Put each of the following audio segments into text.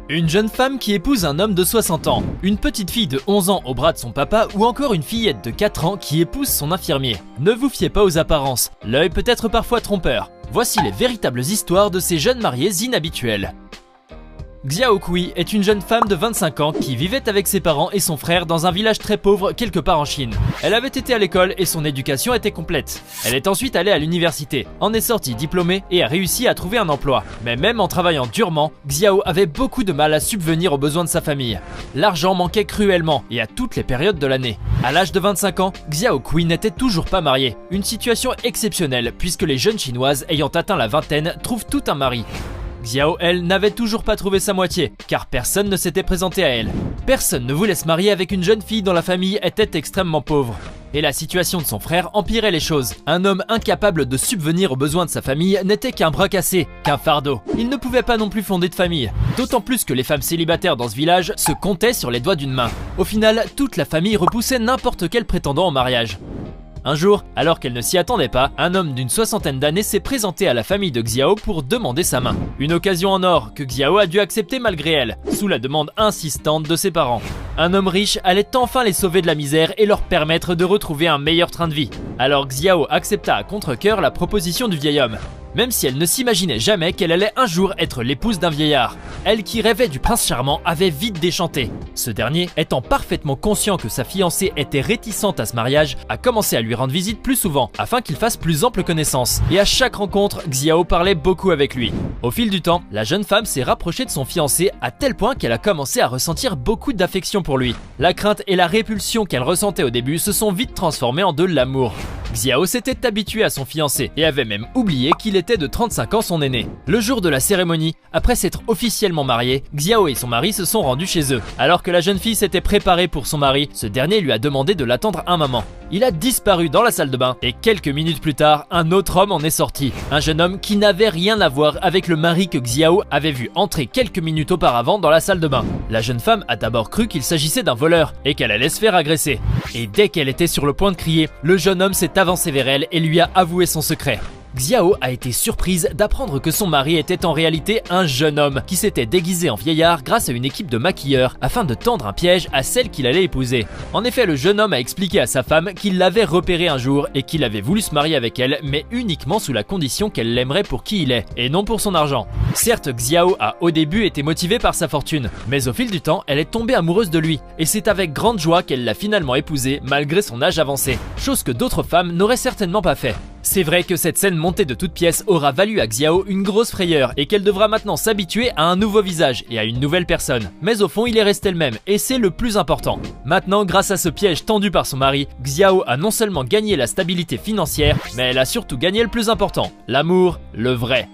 Une jeune femme qui épouse un homme de 60 ans, une petite fille de 11 ans au bras de son papa ou encore une fillette de 4 ans qui épouse son infirmier. Ne vous fiez pas aux apparences, l'œil peut être parfois trompeur. Voici les véritables histoires de ces jeunes mariés inhabituels. Xiao Kui est une jeune femme de 25 ans qui vivait avec ses parents et son frère dans un village très pauvre quelque part en Chine. Elle avait été à l'école et son éducation était complète. Elle est ensuite allée à l'université, en est sortie diplômée et a réussi à trouver un emploi. Mais même en travaillant durement, Xiao avait beaucoup de mal à subvenir aux besoins de sa famille. L'argent manquait cruellement et à toutes les périodes de l'année. À l'âge de 25 ans, Xiao Kui n'était toujours pas mariée. Une situation exceptionnelle puisque les jeunes chinoises ayant atteint la vingtaine trouvent tout un mari. Xiao, elle, n'avait toujours pas trouvé sa moitié, car personne ne s'était présenté à elle. Personne ne voulait se marier avec une jeune fille dont la famille était extrêmement pauvre. Et la situation de son frère empirait les choses. Un homme incapable de subvenir aux besoins de sa famille n'était qu'un bras cassé, qu'un fardeau. Il ne pouvait pas non plus fonder de famille. D'autant plus que les femmes célibataires dans ce village se comptaient sur les doigts d'une main. Au final, toute la famille repoussait n'importe quel prétendant au mariage. Un jour, alors qu'elle ne s'y attendait pas, un homme d'une soixantaine d'années s'est présenté à la famille de Xiao pour demander sa main. Une occasion en or que Xiao a dû accepter malgré elle, sous la demande insistante de ses parents. Un homme riche allait enfin les sauver de la misère et leur permettre de retrouver un meilleur train de vie. Alors Xiao accepta à contre-cœur la proposition du vieil homme. Même si elle ne s'imaginait jamais qu'elle allait un jour être l'épouse d'un vieillard. Elle qui rêvait du prince charmant avait vite déchanté. Ce dernier, étant parfaitement conscient que sa fiancée était réticente à ce mariage, a commencé à lui rendre visite plus souvent, afin qu'il fasse plus ample connaissance. Et à chaque rencontre, Xiao parlait beaucoup avec lui. Au fil du temps, la jeune femme s'est rapprochée de son fiancé à tel point qu'elle a commencé à ressentir beaucoup d'affection pour lui. La crainte et la répulsion qu'elle ressentait au début se sont vite transformées en de l'amour. Xiao s'était habitué à son fiancé et avait même oublié qu'il était de 35 ans son aîné. Le jour de la cérémonie, après s'être officiellement mariés, Xiao et son mari se sont rendus chez eux. Alors que la jeune fille s'était préparée pour son mari, ce dernier lui a demandé de l'attendre un moment. Il a disparu dans la salle de bain et quelques minutes plus tard, un autre homme en est sorti. Un jeune homme qui n'avait rien à voir avec le mari que Xiao avait vu entrer quelques minutes auparavant dans la salle de bain. La jeune femme a d'abord cru qu'il s'agissait d'un voleur et qu'elle allait se faire agresser. Et dès qu'elle était sur le point de crier, le jeune homme s'est avancé vers elle et lui a avoué son secret. Xiao a été surprise d'apprendre que son mari était en réalité un jeune homme qui s'était déguisé en vieillard grâce à une équipe de maquilleurs afin de tendre un piège à celle qu'il allait épouser. En effet, le jeune homme a expliqué à sa femme qu'il l'avait repérée un jour et qu'il avait voulu se marier avec elle, mais uniquement sous la condition qu'elle l'aimerait pour qui il est et non pour son argent. Certes, Xiao a au début été motivée par sa fortune, mais au fil du temps, elle est tombée amoureuse de lui et c'est avec grande joie qu'elle l'a finalement épousé malgré son âge avancé, chose que d'autres femmes n'auraient certainement pas fait. C'est vrai que cette scène montée de toutes pièces aura valu à Xiao une grosse frayeur et qu'elle devra maintenant s'habituer à un nouveau visage et à une nouvelle personne. Mais au fond, il est resté le même et c'est le plus important. Maintenant, grâce à ce piège tendu par son mari, Xiao a non seulement gagné la stabilité financière, mais elle a surtout gagné le plus important, l'amour, le vrai.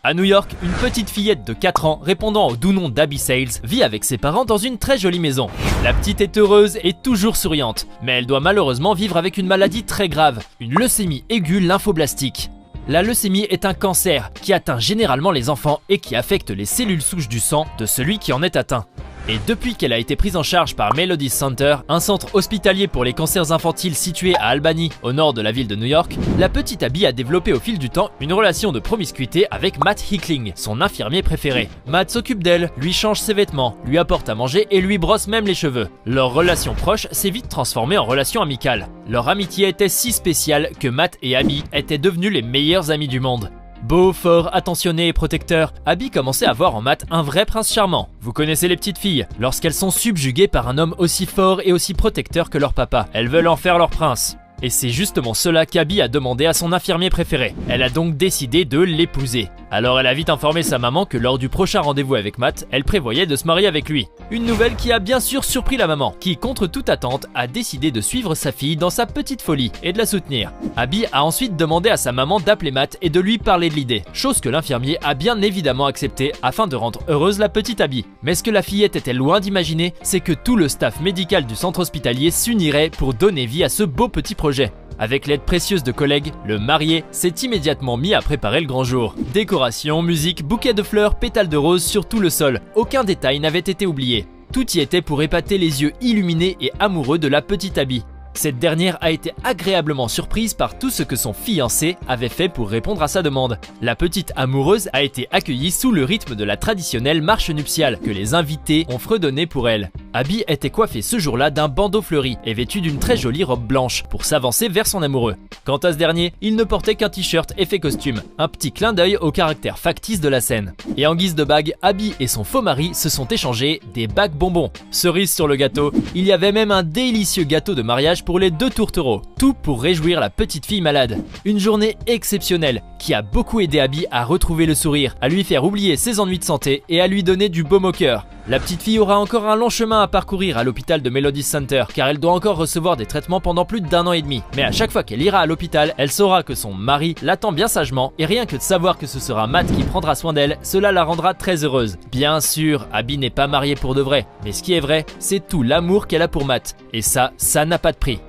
À New York, une petite fillette de 4 ans, répondant au doux nom d'Abby Sales, vit avec ses parents dans une très jolie maison. La petite est heureuse et toujours souriante, mais elle doit malheureusement vivre avec une maladie très grave, une leucémie aiguë lymphoblastique. La leucémie est un cancer qui atteint généralement les enfants et qui affecte les cellules souches du sang de celui qui en est atteint. Et depuis qu'elle a été prise en charge par Melody Center, un centre hospitalier pour les cancers infantiles situé à Albany, au nord de la ville de New York, la petite Abby a développé au fil du temps une relation de promiscuité avec Matt Hickling, son infirmier préféré. Matt s'occupe d'elle, lui change ses vêtements, lui apporte à manger et lui brosse même les cheveux. Leur relation proche s'est vite transformée en relation amicale. Leur amitié était si spéciale que Matt et Abby étaient devenus les meilleurs amis du monde. Beau, fort, attentionné et protecteur, Abby commençait à voir en Matt un vrai prince charmant. Vous connaissez les petites filles, lorsqu'elles sont subjuguées par un homme aussi fort et aussi protecteur que leur papa, elles veulent en faire leur prince. Et c'est justement cela qu'Abby a demandé à son infirmier préféré. Elle a donc décidé de l'épouser. Alors elle a vite informé sa maman que lors du prochain rendez-vous avec Matt, elle prévoyait de se marier avec lui. Une nouvelle qui a bien sûr surpris la maman, qui contre toute attente a décidé de suivre sa fille dans sa petite folie et de la soutenir. Abby a ensuite demandé à sa maman d'appeler Matt et de lui parler de l'idée, chose que l'infirmier a bien évidemment accepté afin de rendre heureuse la petite Abby. Mais ce que la fillette était loin d'imaginer, c'est que tout le staff médical du centre hospitalier s'unirait pour donner vie à ce beau petit projet. Avec l'aide précieuse de collègues, le marié s'est immédiatement mis à préparer le grand jour. Décoration, musique, bouquets de fleurs, pétales de roses sur tout le sol, aucun détail n'avait été oublié. Tout y était pour épater les yeux illuminés et amoureux de la petite Abby. Cette dernière a été agréablement surprise par tout ce que son fiancé avait fait pour répondre à sa demande. La petite amoureuse a été accueillie sous le rythme de la traditionnelle marche nuptiale que les invités ont fredonné pour elle. Abby était coiffée ce jour-là d'un bandeau fleuri et vêtue d'une très jolie robe blanche pour s'avancer vers son amoureux. Quant à ce dernier, il ne portait qu'un t-shirt effet costume, un petit clin d'œil au caractère factice de la scène. Et en guise de bague, Abby et son faux mari se sont échangés des bagues bonbons. Cerise sur le gâteau, il y avait même un délicieux gâteau de mariage pour les deux tourtereaux, tout pour réjouir la petite fille malade. Une journée exceptionnelle qui a beaucoup aidé Abby à retrouver le sourire, à lui faire oublier ses ennuis de santé et à lui donner du baume au cœur. La petite fille aura encore un long chemin à parcourir à l'hôpital de Melody Center car elle doit encore recevoir des traitements pendant plus d'1 an et demi. Mais à chaque fois qu'elle ira à l'hôpital, elle saura que son mari l'attend bien sagement et rien que de savoir que ce sera Matt qui prendra soin d'elle, cela la rendra très heureuse. Bien sûr, Abby n'est pas mariée pour de vrai, mais ce qui est vrai, c'est tout l'amour qu'elle a pour Matt. Et ça n'a pas de prix.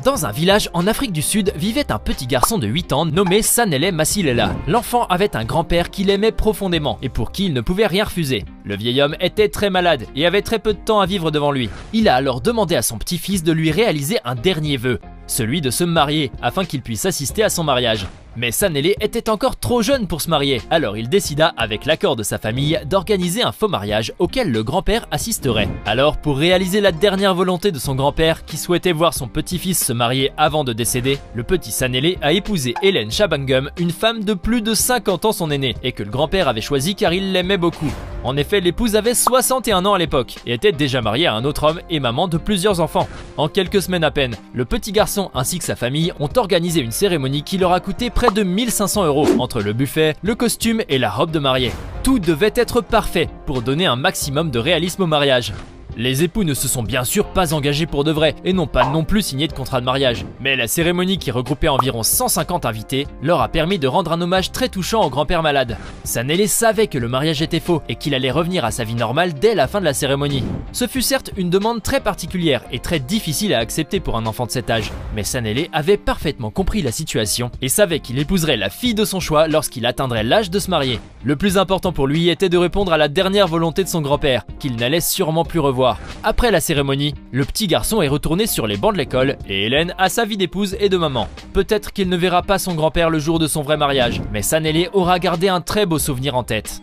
Dans un village en Afrique du Sud vivait un petit garçon de 8 ans nommé Sanele Masilela. L'enfant avait un grand-père qu'il aimait profondément et pour qui il ne pouvait rien refuser. Le vieil homme était très malade et avait très peu de temps à vivre devant lui. Il a alors demandé à son petit-fils de lui réaliser un dernier vœu, celui de se marier afin qu'il puisse assister à son mariage. Mais Sanele était encore trop jeune pour se marier, alors il décida, avec l'accord de sa famille, d'organiser un faux mariage auquel le grand-père assisterait. Alors, pour réaliser la dernière volonté de son grand-père, qui souhaitait voir son petit-fils se marier avant de décéder, le petit Sanele a épousé Hélène Chabangum, une femme de plus de 50 ans son aînée, et que le grand-père avait choisi car il l'aimait beaucoup. En effet, l'épouse avait 61 ans à l'époque, et était déjà mariée à un autre homme et maman de plusieurs enfants. En quelques semaines à peine, le petit garçon ainsi que sa famille ont organisé une cérémonie qui leur a coûté près de 1500 € entre le buffet, le costume et la robe de mariée. Tout devait être parfait pour donner un maximum de réalisme au mariage. Les époux ne se sont bien sûr pas engagés pour de vrai et n'ont pas non plus signé de contrat de mariage. Mais la cérémonie qui regroupait environ 150 invités leur a permis de rendre un hommage très touchant au grand-père malade. Sanele savait que le mariage était faux et qu'il allait revenir à sa vie normale dès la fin de la cérémonie. Ce fut certes une demande très particulière et très difficile à accepter pour un enfant de cet âge. Mais Sanele avait parfaitement compris la situation et savait qu'il épouserait la fille de son choix lorsqu'il atteindrait l'âge de se marier. Le plus important pour lui était de répondre à la dernière volonté de son grand-père, qu'il n'allait sûrement plus revoir. Après la cérémonie, le petit garçon est retourné sur les bancs de l'école et Hélène a sa vie d'épouse et de maman. Peut-être qu'il ne verra pas son grand-père le jour de son vrai mariage, mais Sanele aura gardé un très beau souvenir en tête.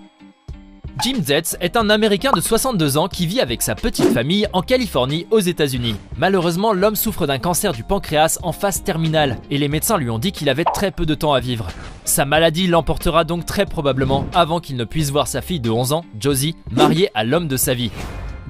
Jim Zetz est un Américain de 62 ans qui vit avec sa petite famille en Californie aux États-Unis. Malheureusement, l'homme souffre d'un cancer du pancréas en phase terminale et les médecins lui ont dit qu'il avait très peu de temps à vivre. Sa maladie l'emportera donc très probablement avant qu'il ne puisse voir sa fille de 11 ans, Josie, mariée à l'homme de sa vie.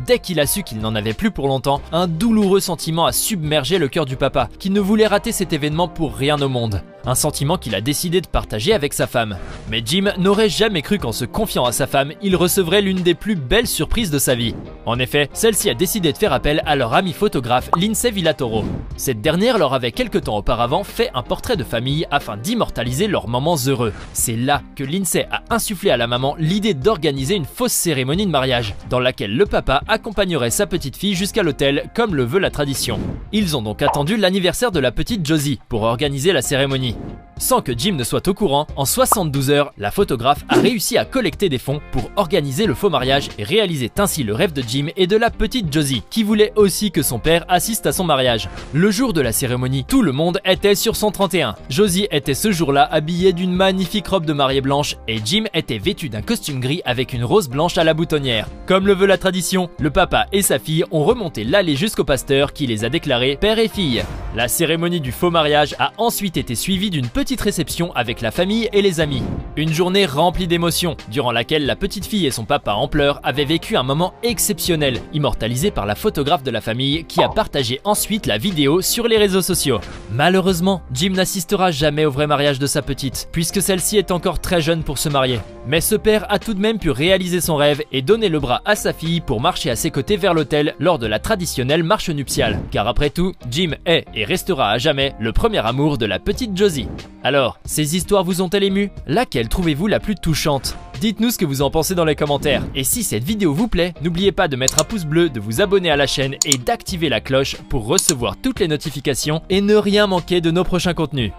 Dès qu'il a su qu'il n'en avait plus pour longtemps, un douloureux sentiment a submergé le cœur du papa, qui ne voulait rater cet événement pour rien au monde. Un sentiment qu'il a décidé de partager avec sa femme. Mais Jim n'aurait jamais cru qu'en se confiant à sa femme, il recevrait l'une des plus belles surprises de sa vie. En effet, celle-ci a décidé de faire appel à leur ami photographe Lindsay Villatoro. Cette dernière leur avait quelque temps auparavant fait un portrait de famille afin d'immortaliser leurs moments heureux. C'est là que Lindsay a insufflé à la maman l'idée d'organiser une fausse cérémonie de mariage, dans laquelle le papa accompagnerait sa petite fille jusqu'à l'hôtel comme le veut la tradition. Ils ont donc attendu l'anniversaire de la petite Josie pour organiser la cérémonie. Sans que Jim ne soit au courant, en 72 heures, la photographe a réussi à collecter des fonds pour organiser le faux mariage et réaliser ainsi le rêve de Jim et de la petite Josie, qui voulait aussi que son père assiste à son mariage. Le jour de la cérémonie, tout le monde était sur son 31. Josie était ce jour-là habillée d'une magnifique robe de mariée blanche et Jim était vêtu d'un costume gris avec une rose blanche à la boutonnière. Comme le veut la tradition, le papa et sa fille ont remonté l'allée jusqu'au pasteur qui les a déclarés père et fille. La cérémonie du faux mariage a ensuite été suivie d'une petite réception avec la famille et les amis. Une journée remplie d'émotions, durant laquelle la petite fille et son papa en pleurs avaient vécu un moment exceptionnel, immortalisé par la photographe de la famille qui a partagé ensuite la vidéo sur les réseaux sociaux. Malheureusement, Jim n'assistera jamais au vrai mariage de sa petite, puisque celle-ci est encore très jeune pour se marier. Mais ce père a tout de même pu réaliser son rêve et donner le bras à sa fille pour marcher à ses côtés vers l'hôtel lors de la traditionnelle marche nuptiale. Car après tout, Jim est et restera à jamais le premier amour de la petite Josie. Alors, ces histoires vous ont-elles ému? Laquelle trouvez-vous la plus touchante? Dites-nous ce que vous en pensez dans les commentaires. Et si cette vidéo vous plaît, n'oubliez pas de mettre un pouce bleu, de vous abonner à la chaîne et d'activer la cloche pour recevoir toutes les notifications et ne rien manquer de nos prochains contenus.